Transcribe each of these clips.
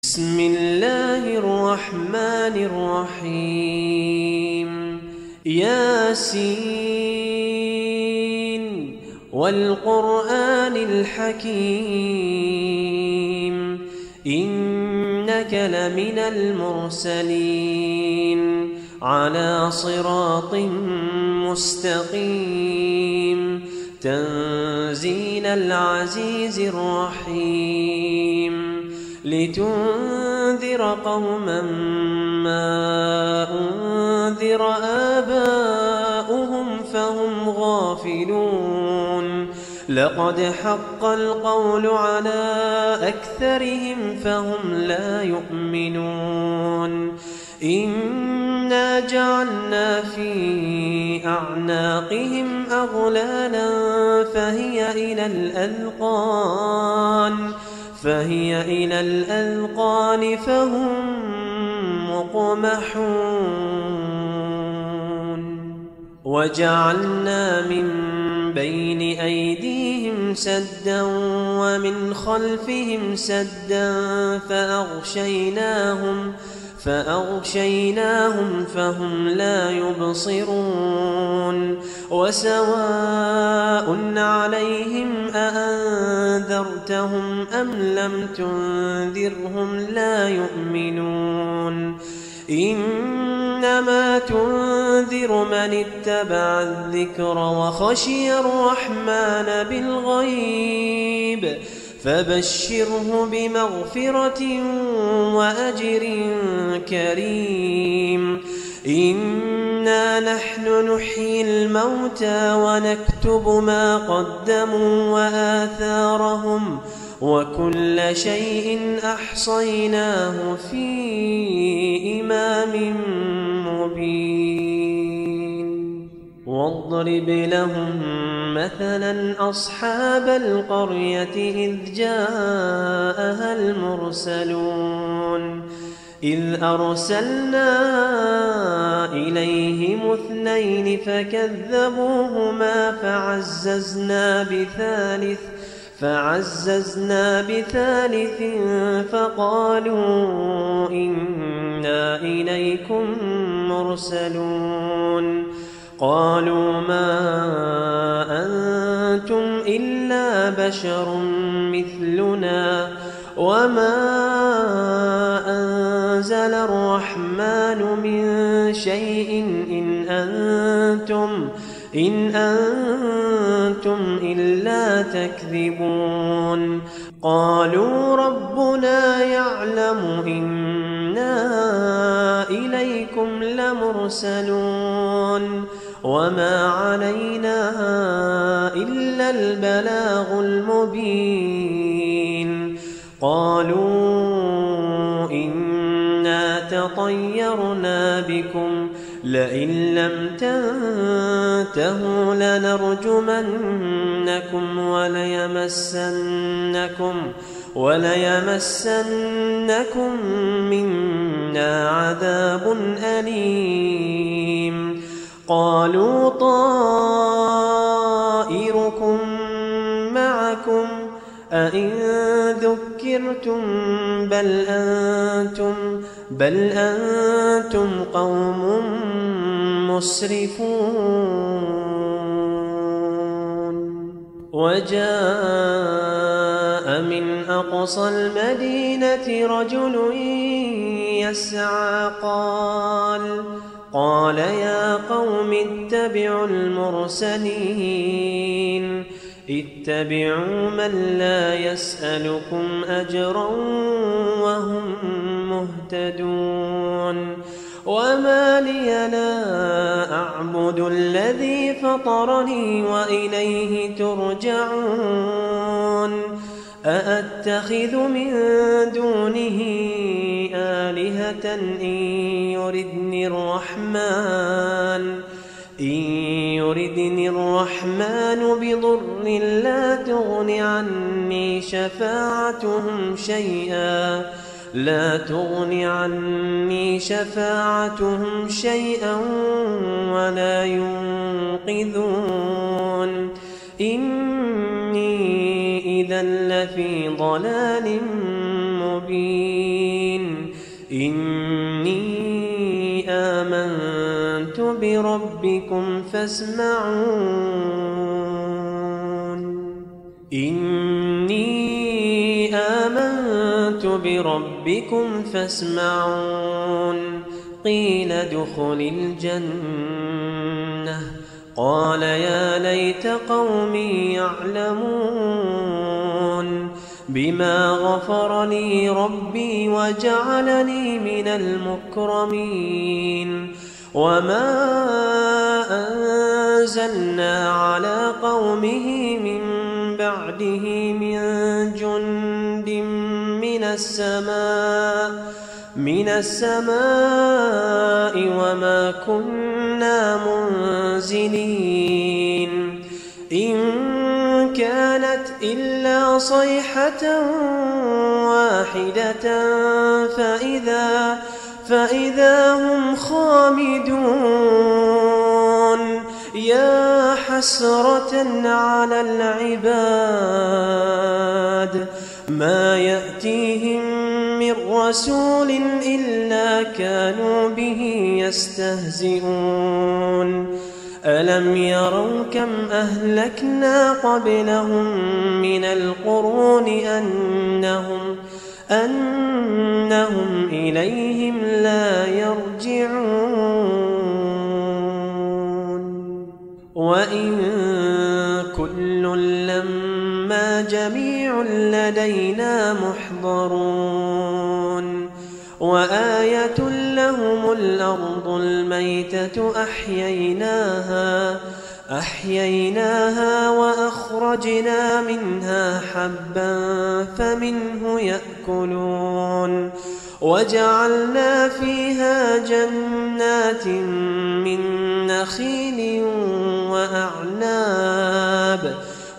بسم الله الرحمن الرحيم ياسين والقرآن الحكيم إنك لمن المرسلين على صراط مستقيم تنزيل العزيز الرحيم لتنذر قوما ما أنذر آباؤهم فهم غافلون لقد حق القول على أكثرهم فهم لا يؤمنون إنا جعلنا في أعناقهم أغلالا فهي إلى الأذقان فهم مقمحون وجعلنا من بين أيديهم سدا ومن خلفهم سدا فأغشيناهم فهم لا يبصرون وسواء عليهم أأنذرتهم أم لم تنذرهم لا يؤمنون إنما تنذر من اتبع الذكر وخشي الرحمن بالغيب فبشره بمغفرة وأجر كريم إنا نحن نحيي الموتى ونكتب ما قدموا وآثارهم وكل شيء أحصيناه في إمام مبين واضرب لهم مثلا أصحاب القرية إذ جاءها المرسلون إذ أرسلنا إليهم اثنين فكذبوهما فعززنا بثالث فقالوا إنا إليكم مرسلون قالوا ما أنتم إلا بشر مثلنا وما أنزل الرحمن من شيء إن أنتم إلا تكذبون قالوا ربنا يعلم إنا إليكم لمرسلون وما علينا إلا البلاغ المبين قالوا إنا تطيرنا بكم لئن لم تنتهوا لنرجمنكم وليمسنكم منا عذاب أليم قالوا طائركم معكم أئن ذكرتم بل أنتم قوم مسرفون وجاء من أقصى المدينة رجل يسعى قال يا قوم اتبعوا المرسلين اتبعوا من لا يسألكم أجرا وهم مهتدون وما لي لا أعبد الذي فطرني وإليه ترجعون أأتخذ من دونه آلهة إن يردني الرحمن بضر لا تغن عني شفاعتهم شيئا ولا ينقذون إني إذا لفي ضلال مبين إني آمنت بربكم فاسمعون إني آمنت بربكم فاسمعون قيل ادخل الجنة قال يا ليت قومي يعلمون بما غفر لي ربي وجعلني من المكرمين وما أنزلنا على قومه من بعده من جند من السماء وما كنا منزلين إن كانت إلا صيحة واحدة فإذا هم خامدون يا حسرة على العباد ما يأتيهم من رسول إلا كانوا به يستهزئون ألم يروا كم أهلكنا قبلهم من القرون أنهم إليهم لا يرجعون وإن كل لما جميع لدينا محضرون وآية لهم الأرض الميتة أحييناها وأخرجنا منها حبا فمنه يأكلون وجعلنا فيها جنات من نخيل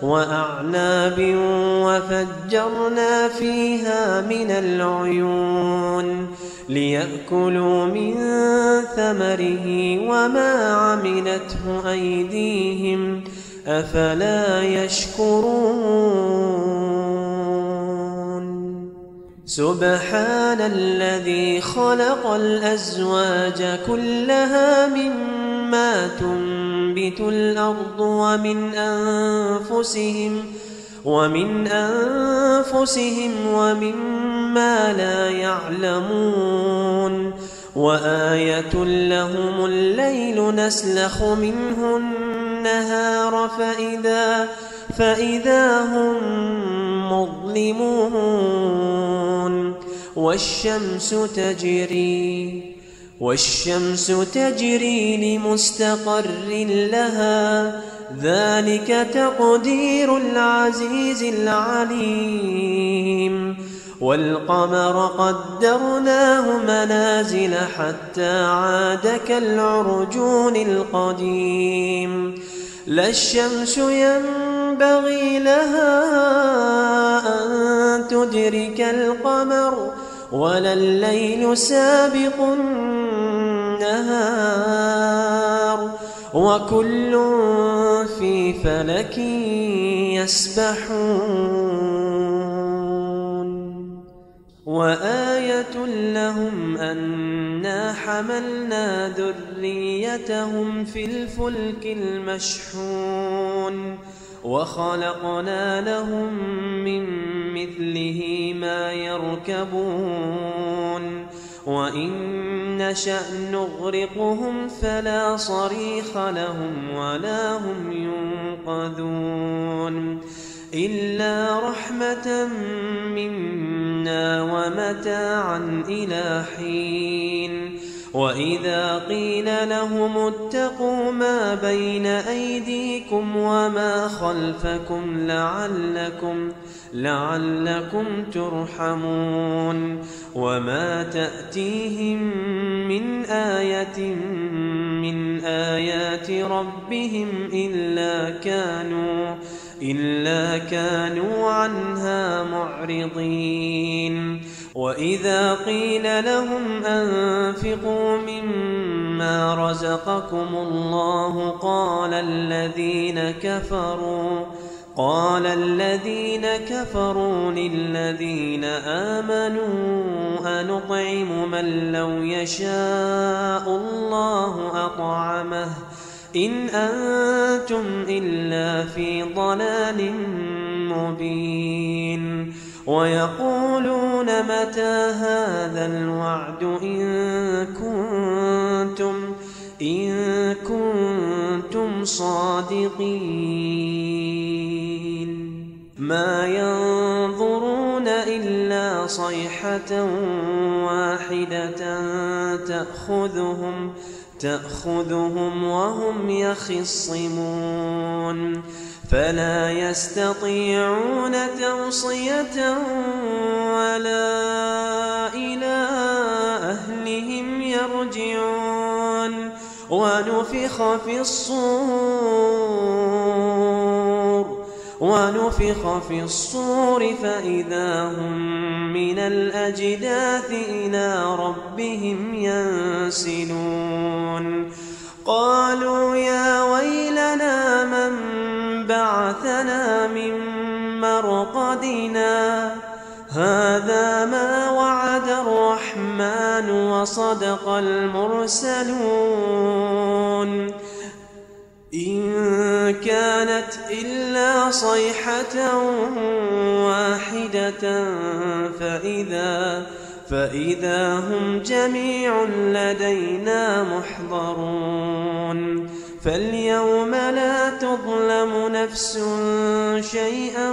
وأعناب وفجرنا فيها من العيون ليأكلوا من ثمره وما عملته أيديهم أفلا يشكرون سبحان الذي خلق الأزواج كلها مما تنبت الأرض ومن أنفسهم ومما لا يعلمون وآية لهم الليل نسلخ منه النهار فإذا هم مظلمون والشمس تجري لمستقر لها ذلك تقدير العزيز العليم والقمر قدرناه منازل حتى عاد كالعرجون القديم لا الشمس ينبغي لها أن تدرك القمر ولا الليل سابق النهار وكل في فلك يسبحون وآية لهم أنا حملنا ذريتهم في الفلك المشحون وخلقنا لهم من مثله ما يركبون وإن نشأ نغرقهم فلا صريخ لهم ولا هم ينقذون إلا رحمة منا ومتاعا إلى حين وإذا قيل لهم اتقوا ما بين أيديكم وما خلفكم لعلكم ترحمون وما تأتيهم من آية من آيات ربهم إلا كانوا عنها معرضين وإذا قيل لهم أنفقوا مما رزقكم الله قال الذين كفروا للذين آمنوا أنطعم من لو يشاء الله أطعمه إن أنتم إلا في ضلال مبين ويقولون متى هذا الوعد إن كنتم صادقين ما ينظرون إلا صيحة واحدة تأخذهم وهم يخصمون فلا يستطيعون توصية ولا إلى أهلهم يرجعون ونفخ في الصور فإذا هم من الأجداث إلى ربهم ينسلون قالوا يا ويلنا من بعثنا من مرقدنا هذا ما وعد الرحمن وصدق المرسلون إن كانت إلا صيحة واحدة فإذا هم جميع لدينا محضرون فاليوم لا تظلم نفس شيئا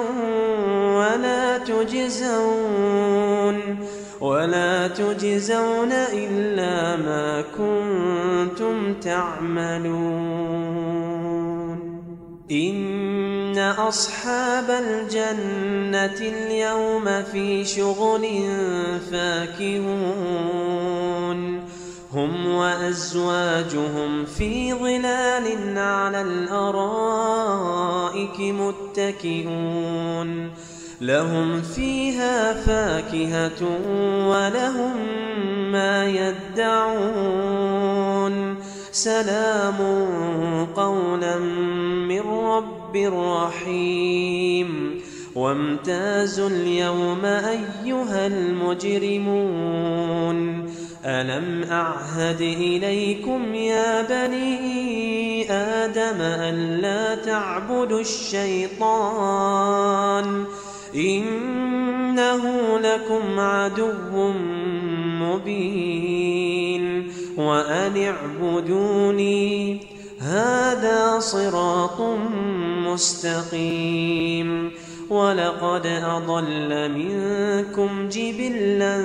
ولا تجزون إلا ما كنتم تعملون إن أصحاب الجنة اليوم في شغل فاكهون هم وأزواجهم في ظلال على الأرائك متكئون لهم فيها فاكهة ولهم ما يدعون سلام قولا من رب رحيم وامتازوا اليوم أيها المجرمون ألم أعهد إليكم يا بني آدم أن لا تعبدوا الشيطان إنه لكم عدو مبين وأن اعبدوني هذا صراط مستقيم ولقد أضل منكم جبلا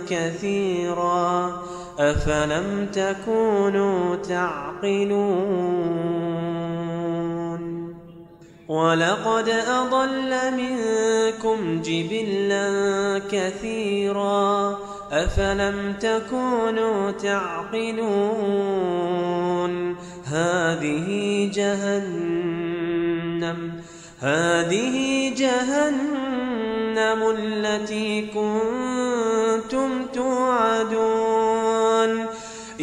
كثيرا أفلم تكونوا تعقلون ولقد أضل منكم جبلا كثيرا أفلم تكونوا تعقلون هذه جهنم التي كنتم توعدون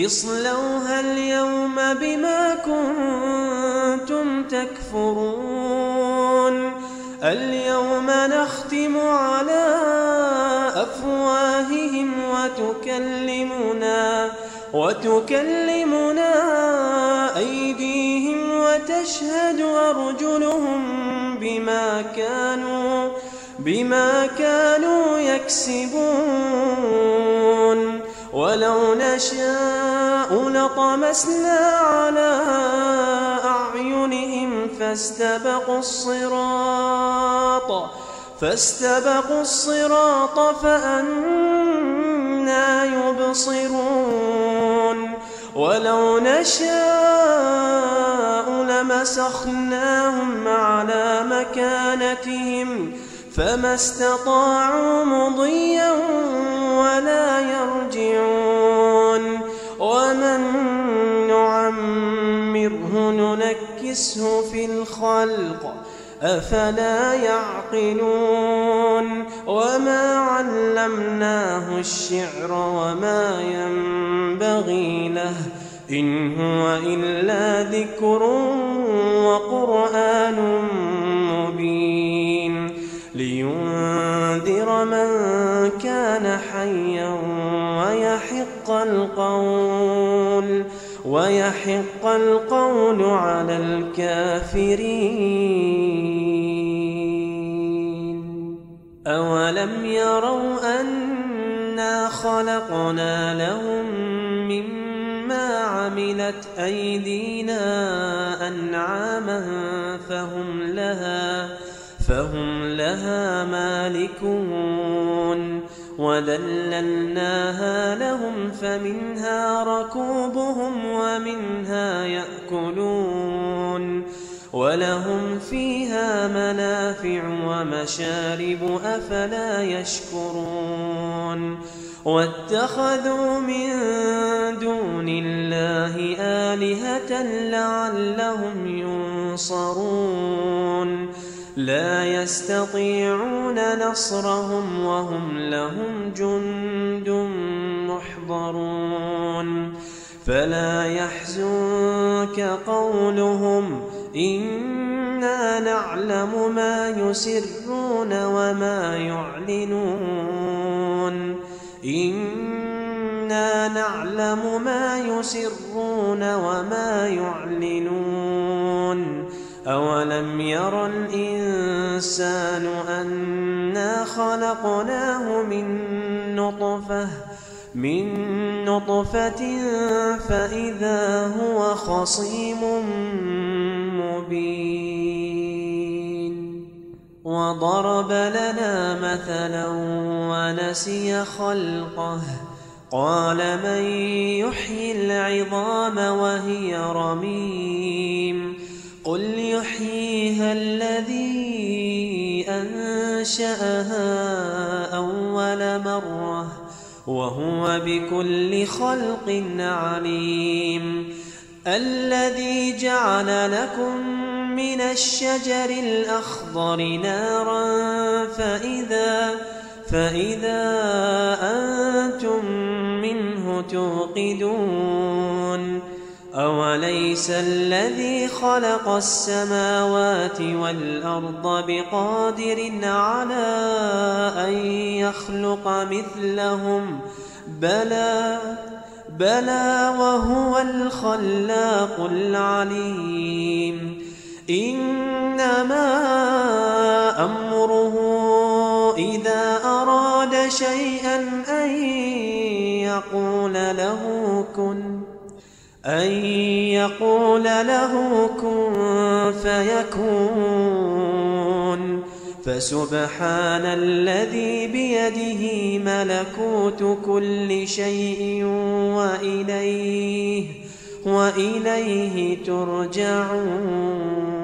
اصلوها اليوم بما كنتم تكفرون اليوم نختم على أفواههم وتكلمنا أيديهم وتشهد أرجلهم بما كانوا يكسبون ولو نشاء لطمسنا على أعينهم فاستبقوا الصراط فأنى يبصرون ولو نشاء لمسخناهم على مكانتهم فما استطاعوا مضيا ولا يرجعون ومن نعمره ننكسه في الخلق أفلا يعقلون وما علمناه الشعر وما ينبغي له إن هو إلا ذكر وقرآن مبين من كان حيا ويحق القول على الكافرين. أولم يروا أنا خلقنا لهم مما عملت أيدينا أنعاما فهم لها مالكون وذللناها لهم فمنها ركوبهم ومنها يأكلون ولهم فيها منافع ومشارب أفلا يشكرون. واتخذوا من دون الله آلهة لعلهم ينصرون لا يستطيعون نصرهم وهم لهم جند محضرون. فلا يحزنك قولهم إنا نعلم ما يسرون وما يعلنون إنا نعلم ما يسرون وما يعلنون. أولم ير الإنسان أنا خلقناه من نطفة فإذا هو خصيم مبين. وضرب لنا مثلا ونسي خلقه قال من يحيي العظام وهي رميم قل يحييها الذي أنشأها أول مرة وهو بكل خلق عليم. الذي جعل لكم من الشجر الأخضر نارا فإذا أنتم منه توقدون. أوليس الذي خلق السماوات والأرض بقادر على أن يخلق مثلهم بلى وهو الخلاق العليم. إنما أمره إذا أراد شيئا أن يقول له كن فيكون. فسبحان الذي بيده ملكوت كل شيء وإليه ترجعون.